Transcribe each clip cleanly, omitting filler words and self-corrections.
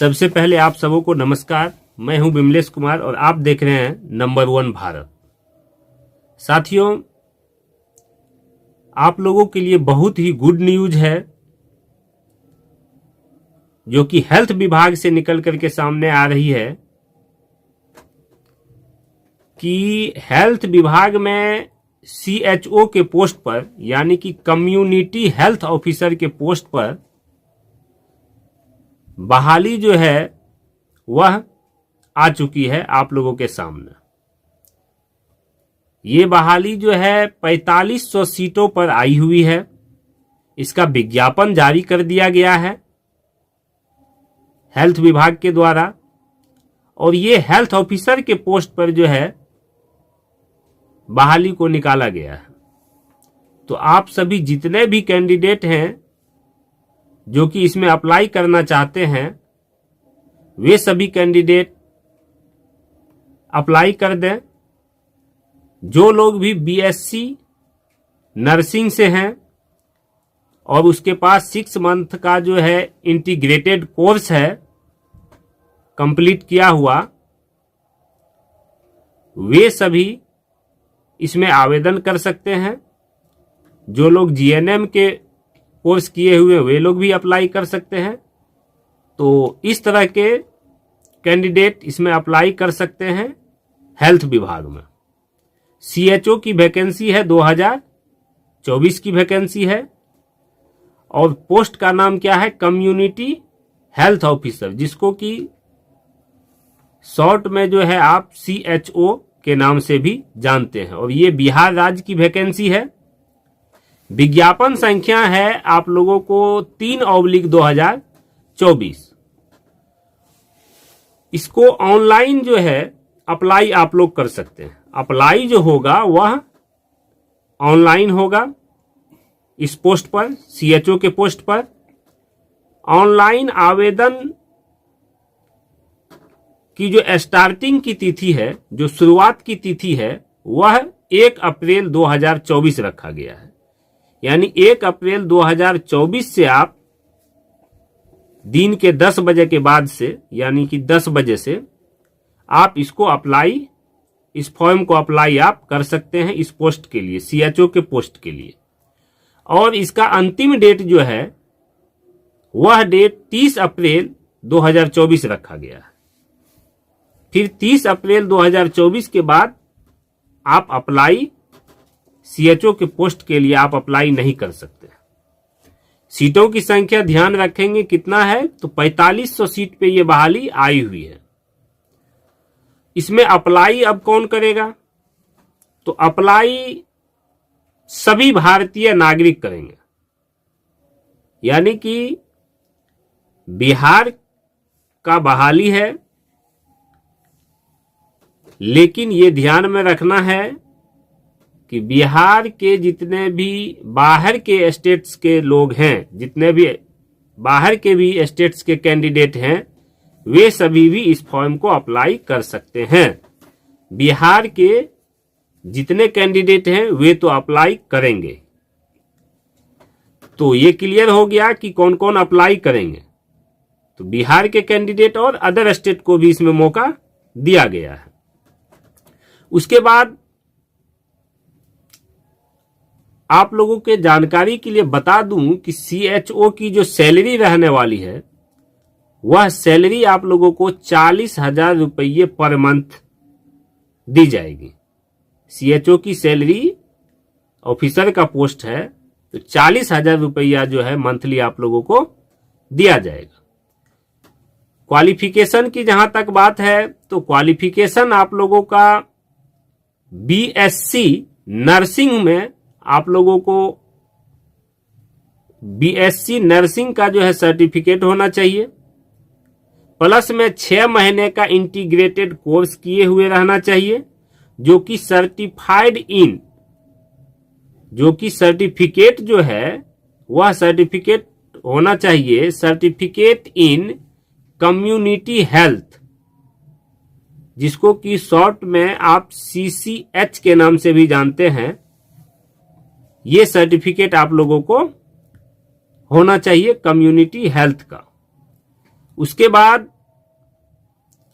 सबसे पहले आप सबों को नमस्कार। मैं हूं विमलेश कुमार और आप देख रहे हैं नंबर 1 भारत। साथियों, आप लोगों के लिए बहुत ही गुड न्यूज है जो कि हेल्थ विभाग से निकल करके सामने आ रही है कि हेल्थ विभाग में CHO के पोस्ट पर यानी कि कम्युनिटी हेल्थ ऑफिसर के पोस्ट पर बहाली जो है वह आ चुकी है आप लोगों के सामने। ये बहाली जो है 4500 सीटों पर आई हुई है। इसका विज्ञापन जारी कर दिया गया है हेल्थ विभाग के द्वारा और ये हेल्थ ऑफिसर के पोस्ट पर जो है बहाली को निकाला गया है। तो आप सभी जितने भी कैंडिडेट हैं जो कि इसमें अप्लाई करना चाहते हैं वे सभी कैंडिडेट अप्लाई कर दें। जो लोग भी BSc नर्सिंग से हैं और उसके पास 6 मंथ का जो है इंटीग्रेटेड कोर्स है कंप्लीट किया हुआ, वे सभी इसमें आवेदन कर सकते हैं। जो लोग GNM के कोर्स किए हुए वे लोग भी अप्लाई कर सकते हैं। तो इस तरह के कैंडिडेट इसमें अप्लाई कर सकते हैं हेल्थ विभाग में। CHO की वैकेंसी है 2024 की वैकेंसी है और पोस्ट का नाम क्या है? कम्युनिटी हेल्थ ऑफिसर, जिसको कि शॉर्ट में जो है आप CHO के नाम से भी जानते हैं। और ये बिहार राज्य की वैकेंसी है। विज्ञापन संख्या है आप लोगों को 3/2024। इसको ऑनलाइन जो है अप्लाई आप लोग कर सकते हैं। अप्लाई जो होगा वह ऑनलाइन होगा। इस पोस्ट पर CHO के पोस्ट पर ऑनलाइन आवेदन की जो स्टार्टिंग की तिथि है, जो शुरुआत की तिथि है, वह 1 अप्रैल 2024 रखा गया है। यानी 1 अप्रैल 2024 से आप दिन के 10 बजे के बाद से यानी कि 10 बजे से आप इसको अप्लाई, इस फॉर्म को अप्लाई आप कर सकते हैं इस पोस्ट के लिए, CHO के पोस्ट के लिए। और इसका अंतिम डेट जो है वह डेट 30 अप्रैल 2024 रखा गया है। फिर 30 अप्रैल 2024 के बाद आप अप्लाई CHO के पोस्ट के लिए आप अप्लाई नहीं कर सकते। सीटों की संख्या ध्यान रखेंगे कितना है, तो 4500 सीट पे ये बहाली आई हुई है। इसमें अप्लाई अब कौन करेगा? तो अप्लाई सभी भारतीय नागरिक करेंगे। यानी कि बिहार का बहाली है, लेकिन ये ध्यान में रखना है कि बिहार के जितने भी बाहर के स्टेट्स के लोग हैं, जितने भी बाहर के भी स्टेट्स के कैंडिडेट हैं, वे सभी भी इस फॉर्म को अप्लाई कर सकते हैं। बिहार के जितने कैंडिडेट हैं वे तो अप्लाई करेंगे। तो ये क्लियर हो गया कि कौन कौन अप्लाई करेंगे। तो बिहार के कैंडिडेट और अदर स्टेट को भी इसमें मौका दिया गया है। उसके बाद आप लोगों के जानकारी के लिए बता दूं कि CHO की जो सैलरी रहने वाली है वह सैलरी आप लोगों को 40,000 रुपये पर मंथ दी जाएगी। CHO की सैलरी, ऑफिसर का पोस्ट है, तो 40,000 रुपया जो है मंथली आप लोगों को दिया जाएगा। क्वालिफिकेशन की जहां तक बात है तो क्वालिफिकेशन आप लोगों का BSc नर्सिंग में आप लोगों को BSc नर्सिंग का जो है सर्टिफिकेट होना चाहिए, प्लस में 6 महीने का इंटीग्रेटेड कोर्स किए हुए रहना चाहिए, जो कि सर्टिफिकेट जो है वह सर्टिफिकेट होना चाहिए, सर्टिफिकेट इन कम्युनिटी हेल्थ, जिसको कि शॉर्ट में आप CCH के नाम से भी जानते हैं। ये सर्टिफिकेट आप लोगों को होना चाहिए कम्युनिटी हेल्थ का। उसके बाद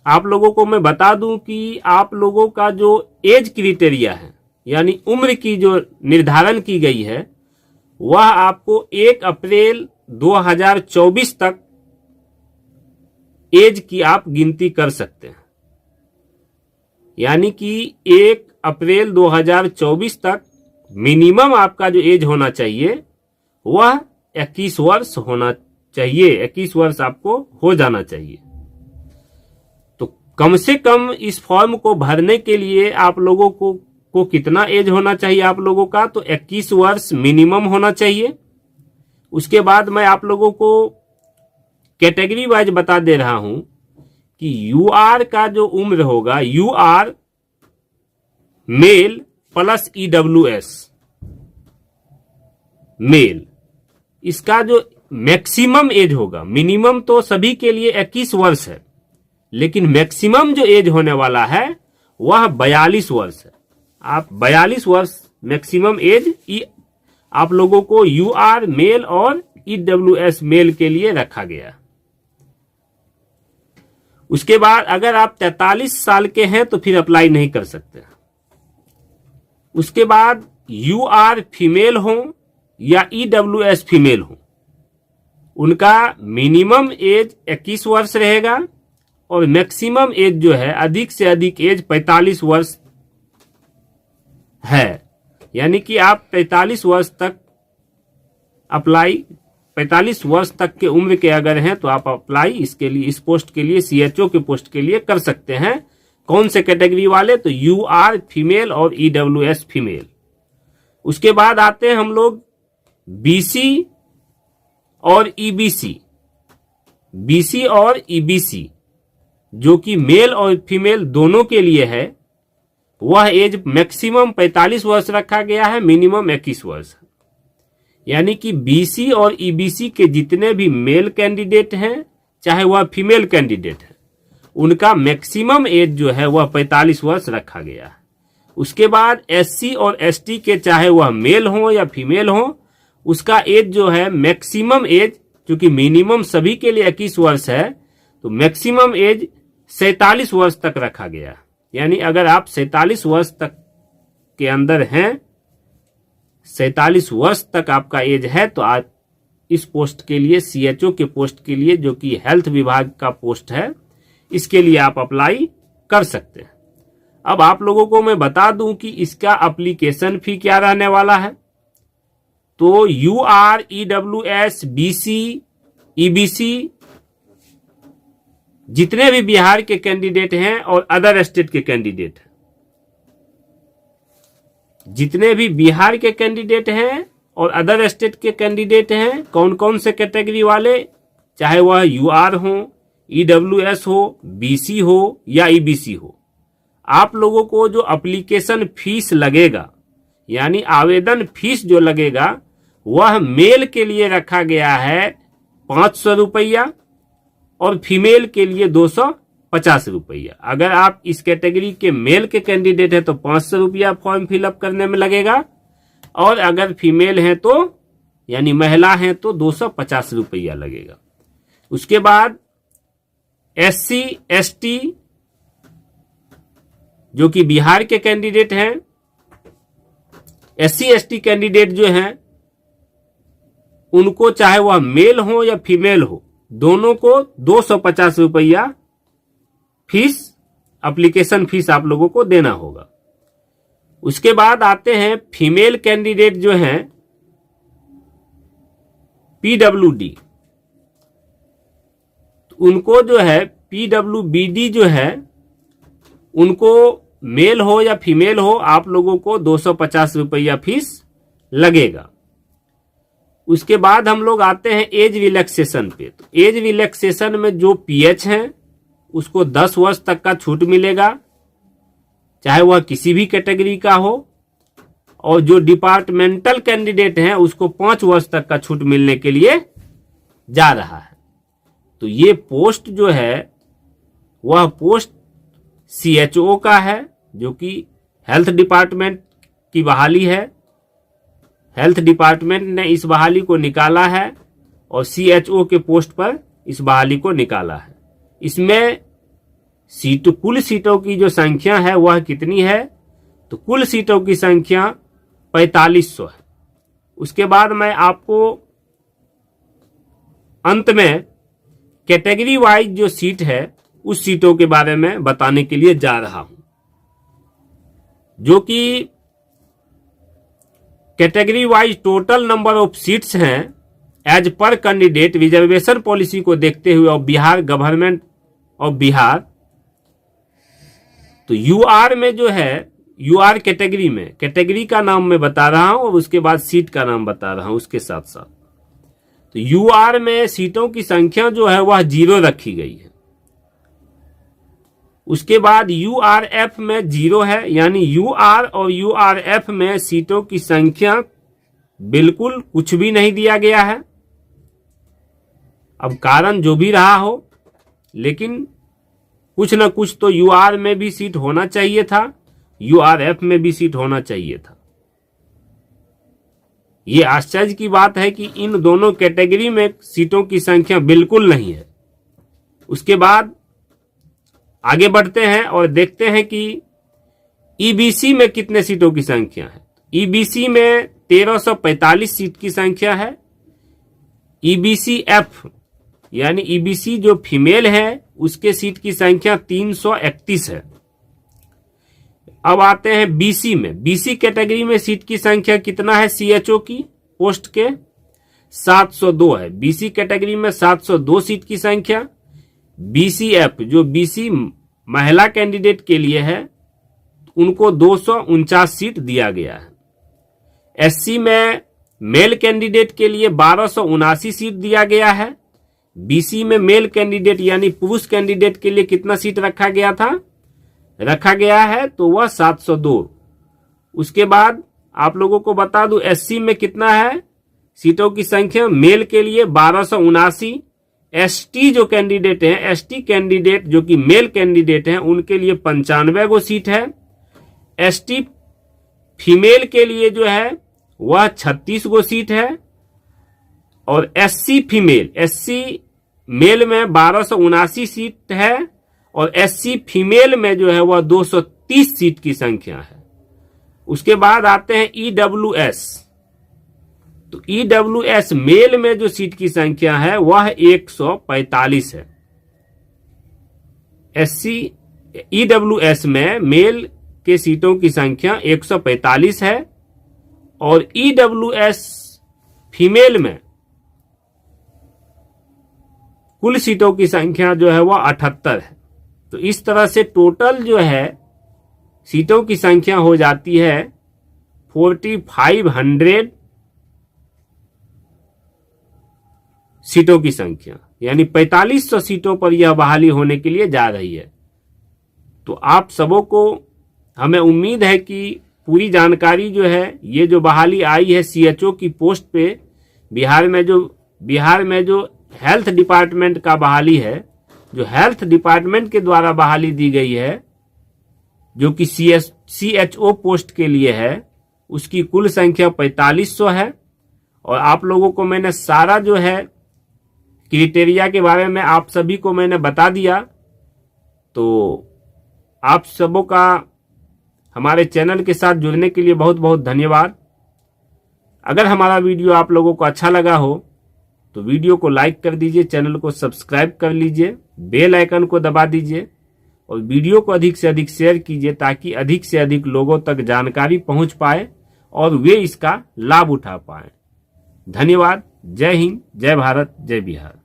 आप लोगों को मैं बता दूं कि आप लोगों का जो एज क्राइटेरिया है, यानी उम्र की जो निर्धारण की गई है, वह आपको 1 अप्रैल 2024 तक एज की आप गिनती कर सकते हैं। यानी कि 1 अप्रैल 2024 तक मिनिमम आपका जो एज होना चाहिए वह 21 वर्ष होना चाहिए, 21 वर्ष आपको हो जाना चाहिए। तो कम से कम इस फॉर्म को भरने के लिए आप लोगों को कितना एज होना चाहिए आप लोगों का, तो 21 वर्ष मिनिमम होना चाहिए। उसके बाद मैं आप लोगों को कैटेगरी वाइज बता दे रहा हूं कि यूआर का जो उम्र होगा, UR male plus EWS male, इसका जो मैक्सिमम एज होगा, मिनिमम तो सभी के लिए 21 वर्ष है, लेकिन मैक्सिमम जो एज होने वाला है वह 42 वर्ष है। आप 42 वर्ष मैक्सिमम एज आप लोगों को यूआर मेल और ईडब्ल्यूएस मेल के लिए रखा गया। उसके बाद अगर आप 43 साल के हैं तो फिर अप्लाई नहीं कर सकते। उसके बाद यूआर फीमेल हो या ईडब्ल्यूएस फीमेल हो, उनका मिनिमम एज 21 वर्ष रहेगा और मैक्सिमम एज जो है, अधिक से अधिक एज 45 वर्ष है। यानी कि आप 45 वर्ष तक अप्लाई, 45 वर्ष तक के उम्र के अगर हैं तो आप अप्लाई इसके लिए, इस पोस्ट के लिए, सीएचओ के पोस्ट के लिए कर सकते हैं। कौन से कैटेगरी वाले, तो यूआर फीमेल और ईडब्ल्यूएस फीमेल। उसके बाद आते हैं हम लोग बीसी और ईबीसी। बीसी और ईबीसी जो कि मेल और फीमेल दोनों के लिए है, वह एज मैक्सिमम 45 वर्ष रखा गया है, मिनिमम 21 वर्ष। यानी कि बीसी और ईबीसी के जितने भी मेल कैंडिडेट हैं, चाहे वह फीमेल कैंडिडेट है, उनका मैक्सिमम एज जो है वह 45 वर्ष रखा गया है। उसके बाद एससी और एसटी के, चाहे वह मेल हो या फीमेल हो, उसका एज जो है मैक्सिमम एज, क्योंकि मिनिमम सभी के लिए 21 वर्ष है, तो मैक्सिमम एज 47 वर्ष तक रखा गया। यानी अगर आप 47 वर्ष तक के अंदर हैं, 47 वर्ष तक आपका एज है, तो आप इस पोस्ट के लिए, सीएचओ के पोस्ट के लिए, जो कि हेल्थ विभाग का पोस्ट है, इसके लिए आप अप्लाई कर सकते हैं। अब आप लोगों को मैं बता दूं कि इसका एप्लीकेशन फी क्या रहने वाला है। तो यूआर, ईडब्ल्यूएस, बीसी, ईबीसी, जितने भी बिहार के कैंडिडेट हैं और अदर स्टेट के कैंडिडेट हैं, जितने भी बिहार के कैंडिडेट हैं और अदर स्टेट के कैंडिडेट हैं, कौन कौन से कैटेगरी वाले, चाहे वह यूआर हो, ईडब्ल्यूएस हो, बीसी हो या ईबीसी हो, आप लोगों को जो एप्लीकेशन फीस लगेगा, यानी आवेदन फीस जो लगेगा, वह मेल के लिए रखा गया है 500 रुपया और फीमेल के लिए 250 रुपया। अगर आप इस कैटेगरी के मेल के कैंडिडेट हैं तो 500 रुपया फॉर्म फिलअप करने में लगेगा, और अगर फीमेल हैं तो, यानी महिला हैं तो 250 रुपया लगेगा। उसके बाद एससी, एसटी जो कि बिहार के कैंडिडेट हैं, एससी एसटी कैंडिडेट जो हैं, उनको चाहे वह मेल हो या फीमेल हो, दोनों को 250 रुपया फीस, एप्लीकेशन फीस आप लोगों को देना होगा। उसके बाद आते हैं फीमेल कैंडिडेट जो हैं पीडब्ल्यूडी, उनको जो है पीडब्ल्यूबीडी जो है, उनको मेल हो या फीमेल हो, आप लोगों को 250 रुपया फीस लगेगा। उसके बाद हम लोग आते हैं एज रिलैक्सेशन पे। तो एज रिलैक्सेशन में जो पीएच हैं उसको 10 वर्ष तक का छूट मिलेगा, चाहे वह किसी भी कैटेगरी का हो, और जो डिपार्टमेंटल कैंडिडेट हैं उसको 5 वर्ष तक का छूट मिलने के लिए जा रहा है। तो ये पोस्ट जो है वह पोस्ट सीएचओ का है, जो कि हेल्थ डिपार्टमेंट की बहाली है। हेल्थ डिपार्टमेंट ने इस बहाली को निकाला है और सीएचओ के पोस्ट पर इस बहाली को निकाला है। इसमें कुल सीटों की जो संख्या है वह कितनी है, तो कुल सीटों की संख्या 4500 है। उसके बाद मैं आपको अंत में कैटेगरी वाइज जो सीट है उस सीटों के बारे में बताने के लिए जा रहा हूं, जो कि category wise total number of seats हैं as per candidate reservation policy को देखते हुए और बिहार गवर्नमेंट ऑफ बिहार। तो यूआर में जो है, यूआर कैटेगरी में, कैटेगरी का नाम मैं बता रहा हूं और उसके बाद सीट का नाम बता रहा हूं उसके साथ साथ। तो यूआर में सीटों की संख्या जो है वह 0 रखी गई है। उसके बाद यूआरएफ में 0 है, यानी यूआर और यूआरएफ में सीटों की संख्या बिल्कुल कुछ भी नहीं दिया गया है। अब कारण जो भी रहा हो, लेकिन कुछ न कुछ तो यूआर में भी सीट होना चाहिए था, यूआरएफ में भी सीट होना चाहिए था। ये आश्चर्य की बात है कि इन दोनों कैटेगरी में सीटों की संख्या बिल्कुल नहीं है। उसके बाद आगे बढ़ते हैं और देखते हैं कि ईबीसी में कितने सीटों की संख्या है। ईबीसी में 1345 सीट की संख्या है। ईबीसी एफ यानी ईबीसी जो फीमेल है उसके सीट की संख्या 331 है। अब आते हैं बीसी में। बीसी कैटेगरी में सीट की संख्या कितना है सीएचओ की पोस्ट के, 702 है। बीसी कैटेगरी में 702 सीट की संख्या। बीसीएफ जो बीसी महिला कैंडिडेट के लिए है उनको 249 सीट दिया गया है। एससी में मेल कैंडिडेट के लिए 1279 सीट दिया गया है। बीसी में मेल कैंडिडेट यानी पुरुष कैंडिडेट के लिए कितना सीट रखा गया था, रखा गया है तो वह 702। उसके बाद आप लोगों को बता दूं एससी में कितना है सीटों की संख्या, मेल के लिए 1279। एसटी जो कैंडिडेट हैं, एसटी कैंडिडेट जो कि मेल कैंडिडेट हैं उनके लिए 95 गो सीट है। एसटी फीमेल के लिए जो है वह 36 गो सीट है। और एससी फीमेल, एससी मेल में 1279 सीट है और एससी फीमेल में जो है वह 230 सीट की संख्या है। उसके बाद आते हैं ईडब्ल्यूएस। तो ईडब्ल्यूएस मेल में जो सीट की संख्या है वह 145 है। एससी ईडब्ल्यूएस में मेल के सीटों की संख्या 145 है और ईडब्ल्यूएस फीमेल में कुल सीटों की संख्या जो है वह 78 है। तो इस तरह से टोटल जो है सीटों की संख्या हो जाती है 4500 सीटों की संख्या, यानी 4500 सीटों पर यह बहाली होने के लिए जा रही है। तो आप सबों को हमें उम्मीद है कि पूरी जानकारी जो है, ये जो बहाली आई है सीएचओ की पोस्ट पे बिहार में जो हेल्थ डिपार्टमेंट का बहाली है, जो हेल्थ डिपार्टमेंट के द्वारा बहाली दी गई है जो कि सीएचओ पोस्ट के लिए है, उसकी कुल संख्या 4500 है। और आप लोगों को मैंने सारा जो है क्राइटेरिया के बारे में आप सभी को मैंने बता दिया। तो आप सबों का हमारे चैनल के साथ जुड़ने के लिए बहुत बहुत धन्यवाद। अगर हमारा वीडियो आप लोगों को अच्छा लगा हो तो वीडियो को लाइक कर दीजिए, चैनल को सब्सक्राइब कर लीजिए, बेल आइकन को दबा दीजिए और वीडियो को अधिक से अधिक शेयर कीजिए ताकि अधिक से अधिक लोगों तक जानकारी पहुंच पाए और वे इसका लाभ उठा पाए। धन्यवाद। जय हिंद, जय भारत, जय बिहार।